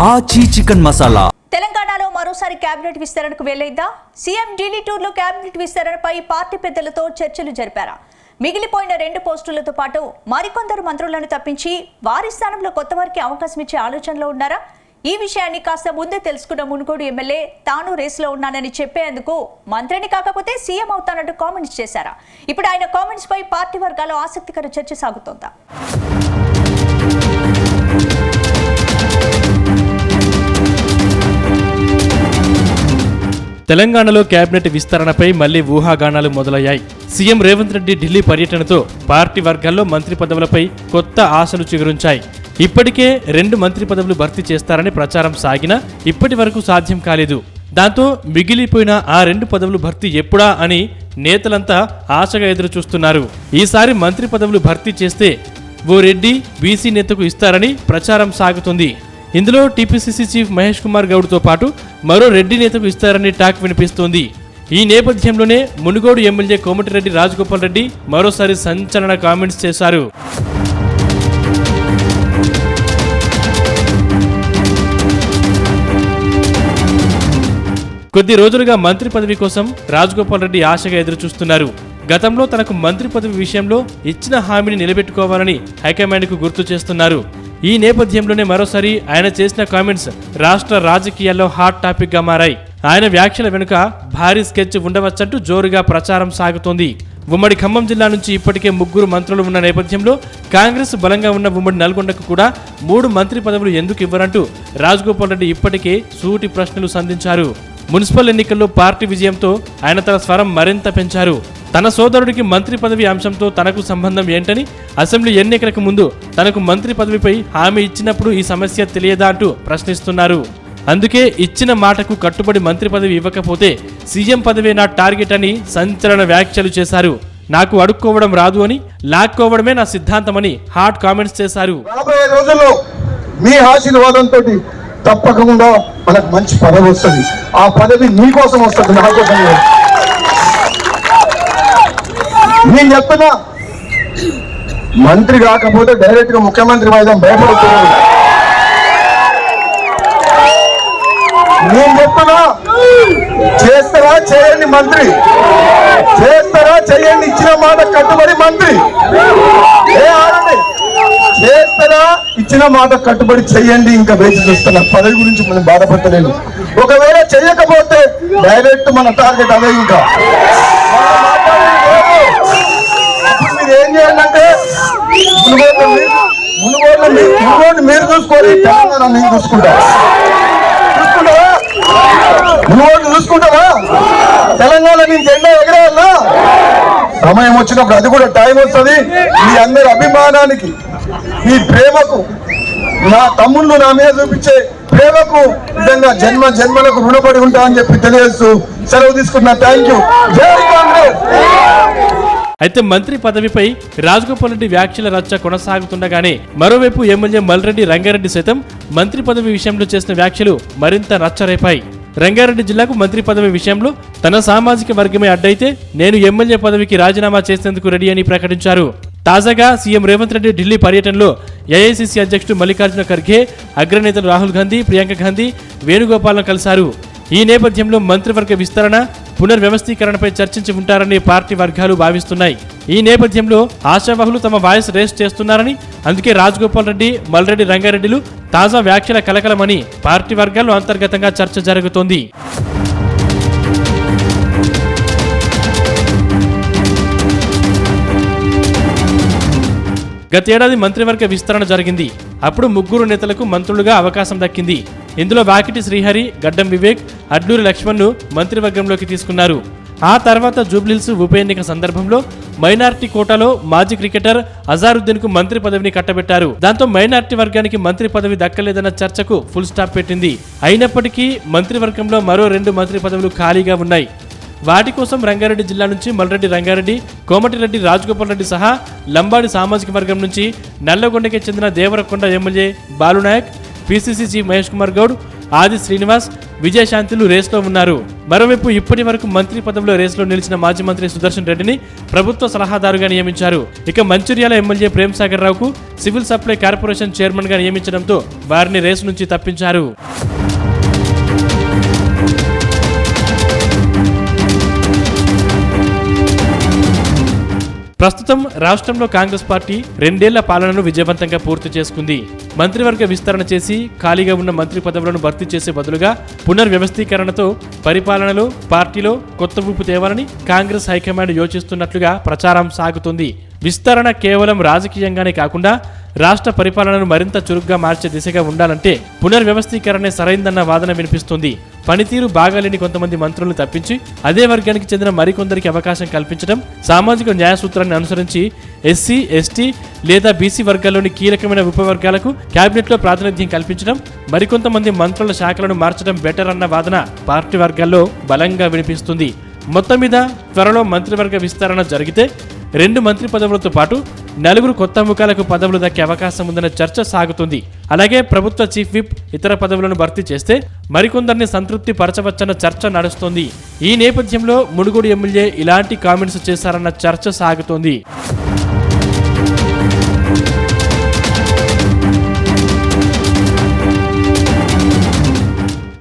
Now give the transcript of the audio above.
ఆచి చికెన్ మసాలా. తెలంగాణలో మరోసారి కేబినెట్ విస్తరణకు వెళ్లేదా? సీఎం ఢిల్లీ టూర్లో కేబినెట్ విస్తరణపై పార్టీ పెద్దలతో చర్చలు జరిపారా? మిగిలిపోయిన 2 పోస్టులతో పాటు మరికొందరు మంత్రులను తప్పించి వారి స్థానంలో కొత్త వారికి అవకాశం ఇచ్చే ఆలోచనలో ఉన్నారా? ఈ విషయాన్ని కాస్త ముందే తెలుసుకున్న మునుగోడు ఎమ్మెల్యే తాను రేసులో ఉన్నానని చెప్పేందుకు మంత్రిని కాకపోతే సీఎం అవుతానంటూ కామెంట్స్ చేశారా? ఇప్పుడు ఆయన కామెంట్స్ పై పార్టీ వర్గాల్లో ఆసక్తికర చర్చ సాగుతోందా? తెలంగాణలో కేబినెట్ విస్తరణపై మళ్లీ ఊహాగానాలు మొదలయ్యాయి. సీఎం రేవంత్ రెడ్డి ఢిల్లీ పర్యటనతో పార్టీ వర్గాల్లో మంత్రి పదవులపై కొత్త ఆశలు చిగురించాయి. ఇప్పటికే 2 మంత్రి పదవులు భర్తీ చేస్తారని ప్రచారం సాగినా ఇప్పటి వరకు సాధ్యం కాలేదు. దాంతో మిగిలిపోయిన ఆ 2 పదవులు భర్తీ ఎప్పుడా అని నేతలంతా ఆశగా ఎదురు చూస్తున్నారు. ఈసారి మంత్రి పదవులు భర్తీ చేస్తే ఓ రెడ్డి బీసీ నేతకు ఇస్తారని ప్రచారం సాగుతుంది. ఇందులో టీపీసీసీ చీఫ్ మహేష్ కుమార్ గౌడ్తో పాటు మరో రెడ్డి నేతకు ఇస్తారని టాక్ వినిపిస్తోంది. ఈ నేపథ్యంలోనే మునుగోడు ఎమ్మెల్యే కోమటిరెడ్డి రాజగోపాల్ రెడ్డి మరోసారి సంచలన కామెంట్స్ చేశారు. కొద్ది రోజులుగా మంత్రి పదవి కోసం రాజగోపాల్ రెడ్డి ఆశగా ఎదురుచూస్తున్నారు. గతంలో తనకు మంత్రి పదవి విషయంలో ఇచ్చిన హామీని నిలబెట్టుకోవాలని హైకమాండ్కు గుర్తు చేస్తున్నారు. ఈ నేపథ్యంలోనే మరోసారి ఆయన చేసిన కామెంట్స్ రాష్ట్ర రాజకీయాల్లో హాట్ టాపిక్ గా మారాయి. ఆయన వ్యాఖ్యల వెనుక భారీ స్కెచ్ ఉండవచ్చంటూ జోరుగా ప్రచారం సాగుతోంది. ఉమ్మడి ఖమ్మం జిల్లా నుంచి ఇప్పటికే 3 మంత్రులు ఉన్న నేపథ్యంలో కాంగ్రెస్ బలంగా ఉన్న ఉమ్మడి నల్గొండకు కూడా 3 మంత్రి పదవులు ఎందుకు ఇవ్వరంటూ రాజగోపాల్ రెడ్డి ఇప్పటికే సూటి ప్రశ్నలు సంధించారు. మున్సిపల్ ఎన్నికల్లో పార్టీ విజయంతో ఆయన తన స్వరం మరింత పెంచారు. తన సోదరుడికి మంత్రి పదవి అంశంతో తనకు సంబంధం ఏంటని, అసెంబ్లీ ఎన్నికలకు ముందు తనకు మంత్రి పదవిపై హామీ ఇచ్చినప్పుడు ఈ సమస్య తెలియదా అంటూ ప్రశ్నిస్తున్నారు. అందుకే ఇచ్చిన మాటకు కట్టుబడి మంత్రి పదవి ఇవ్వకపోతే సీఎం పదవే నా టార్గెట్ అని సంచలన వ్యాఖ్యలు చేశారు. నాకు అడుక్కోవడం రాదు అని, లాక్కోవడమే నా సిద్ధాంతమని హాట్ కామెంట్స్ చేశారు. రాబోయే రోజుల్లో మీ ఆశీర్వాదంతో తప్పకుండా మనకు మంచి పదవి వస్తుంది. ఆ పదవి మీకోసం వస్తుంది, నా కోసం. నేను చెప్తున్నా, మంత్రి కాకపోతే డైరెక్ట్ గా ముఖ్యమంత్రి వైద్యం భయపడుతున్నాను. నేను చెప్తున్నా, చేస్తారా చేయండి మంత్రి, చేస్తారా చేయండి, ఇచ్చిన మాట కట్టుబడి మంత్రి. చేస్తారా, ఇచ్చిన మాట కట్టుబడి చెయ్యండి. ఇంకా వేచి చూస్తున్నా, పదవి గురించి మనం బాధపడలేదు. ఒకవేళ చెయ్యకపోతే డైరెక్ట్ మన టార్గెట్ అదే. ఇంకా మీరు ఏం చేయాలంటే మునుగోడు మీరు చూసుకోవాలి, తెలంగాణ నేను చూసుకుంటావా? మునుగోడు చూసుకుంటావా? తెలంగాణ నేను జెండా ఎగరేయాలా? సమయం వచ్చినప్పుడు అది కూడా టైం వస్తుంది. మీ అందరి అభిమానానికి, మీ ప్రేమకు, నా తమ్ముళ్ళు నా మీద చూపించే ప్రేమకు నిజంగా జన్మలకు రుణపడి ఉంటా అని చెప్పి తెలియజేస్తూ సెలవు తీసుకున్నా. Thank you. జై కాంగ్రెస్. అయితే మంత్రి పదవిపై రాజగోపాల్ రెడ్డి వ్యాఖ్యల రచ్చ కొనసాగుతుండగానే మరోవైపు ఎమ్మెల్యే మల్రెడ్డి రంగారెడ్డి సైతం మంత్రి పదవి విషయంలో చేసిన వ్యాఖ్యలు మరింత రచ్చరేపాయి. రంగారెడ్డి జిల్లాకు మంత్రి పదవి విషయంలో తన సామాజిక వర్గమే అడ్డైతే నేను ఎమ్మెల్యే పదవికి రాజీనామా చేసేందుకు రెడీ అని ప్రకటించారు. తాజాగా సీఎం రేవంత్ రెడ్డి ఢిల్లీ పర్యటనలో ఏఐసీసీ అధ్యక్షుడు మల్లికార్జున ఖర్గే, అగ్రనేతలు రాహుల్ గాంధీ, ప్రియాంక గాంధీ, వేణుగోపాల్ను కలిశారు. ఈ నేపథ్యంలో మంత్రివర్గ విస్తరణ, పునర్వ్యవస్థీకరణపై చర్చించి ఉంటారని పార్టీ వర్గాలు భావిస్తున్నాయి. ఈ నేపథ్యంలో ఆశావహులు తమ వాయిస్ రేస్ చేస్తున్నారని, అందుకే రాజగోపాల్ రెడ్డి, మల్రెడ్డి రంగారెడ్డిలు తాజా వ్యాఖ్యల కలకలమని పార్టీ వర్గాల్లో అంతర్గతంగా చర్చ జరుగుతోంది. గతేడాది మంత్రివర్గ విస్తరణ జరిగింది. అప్పుడు 3 నేతలకు మంత్రులుగా అవకాశం దక్కింది. ఇందులో వాకిటి శ్రీహరి, గడ్డం వివేక్, అడ్లూరి లక్ష్మణ్ను మంత్రివర్గంలోకి తీసుకున్నారు. ఆ తర్వాత జూబ్లీహిల్స్ ఉప ఎన్నిక సందర్భంలో మైనార్టీ కోటాలో మాజీ క్రికెటర్ అజారుద్దీన్కు మంత్రి పదవిని కట్టబెట్టారు. దాంతో మైనార్టీ వర్గానికి మంత్రి పదవి దక్కలేదన్న చర్చకు ఫుల్ స్టాప్ పెట్టింది. అయినప్పటికీ మంత్రివర్గంలో మరో 2 మంత్రి పదవులు ఖాళీగా ఉన్నాయి. వాటి కోసం రంగారెడ్డి జిల్లా నుంచి మల్రెడ్డి రంగారెడ్డి, కోమటిరెడ్డి రాజగోపాల్ రెడ్డి సహా లంబాడి సామాజిక వర్గం నుంచి నల్లగొండకి చెందిన Devarakonda MLA Balunaik, PCC chief Mahesh Kumar Goud, Adi Srinivas, విజయశాంతిలు రేస్లో ఉన్నారు. మరోవైపు ఇప్పటి వరకు మంత్రి పదవిలో రేస్లో నిలిచిన మాజీ మంత్రి సుదర్శన్ రెడ్డిని ప్రభుత్వ సలహాదారుగా నియమించారు. ఇక మంచిర్యాల ఎమ్మెల్యే ప్రేమ్సాగర్ రావుకు సివిల్ సప్లై కార్పొరేషన్ చైర్మన్ గా నియమించడంతో వారిని రేసు నుంచి తప్పించారు. ప్రస్తుతం రాష్ట్రంలో కాంగ్రెస్ పార్టీ 2 ఏళ్ల పాలనను విజయవంతంగా పూర్తి చేసుకుంది. మంత్రివర్గ విస్తరణ చేసి ఖాళీగా ఉన్న మంత్రి పదవులను భర్తీ చేసే బదులుగా పునర్వ్యవస్థీకరణతో పరిపాలనలో పార్టీలో కొత్త ఊపు తేవాలని కాంగ్రెస్ హైకమాండ్ యోచిస్తున్నట్లుగా ప్రచారం సాగుతుంది. విస్తరణ కేవలం రాజకీయంగానే కాకుండా రాష్ట్ర పరిపాలనను మరింత చురుగ్గా మార్చే దిశగా ఉండాలంటే పునర్వ్యవస్థీకరణే సరైందన్న వాదన వినిపిస్తుంది. పనితీరు బాగాలేని కొంతమంది మంత్రులను తప్పించి అదే వర్గానికి చెందిన మరికొందరికి అవకాశం కల్పించడం, సామాజిక న్యాయ సూత్రాన్ని అనుసరించి ఎస్సీ, ఎస్టీ లేదా బీసీ వర్గాల్లోని కీలకమైన ఉపవర్గాలకు కేబినెట్లో ప్రాతినిధ్యం కల్పించడం, మరికొంతమంది మంత్రుల శాఖలను మార్చడం బెటర్ అన్న వాదన పార్టీ వర్గాల్లో బలంగా వినిపిస్తుంది. మొత్తం మీద త్వరలో మంత్రివర్గ విస్తరణ జరిగితే 2 మంత్రి పదవులతో పాటు 4 కొత్త ముఖాలకు పదవులు దక్కే అవకాశం ఉందన్న చర్చ సాగుతుంది. అలాగే ప్రభుత్వ చీఫ్ విప్ ఇతర పదవులను భర్తీ చేస్తే మరికొందరిని సంతృప్తి పరచవచ్చన్న చర్చ నడుస్తోంది. ఈ నేపథ్యంలో మునుగోడు ఎమ్మెల్యే ఇలాంటి కామెంట్స్ చేశారన్న చర్చ సాగుతోంది.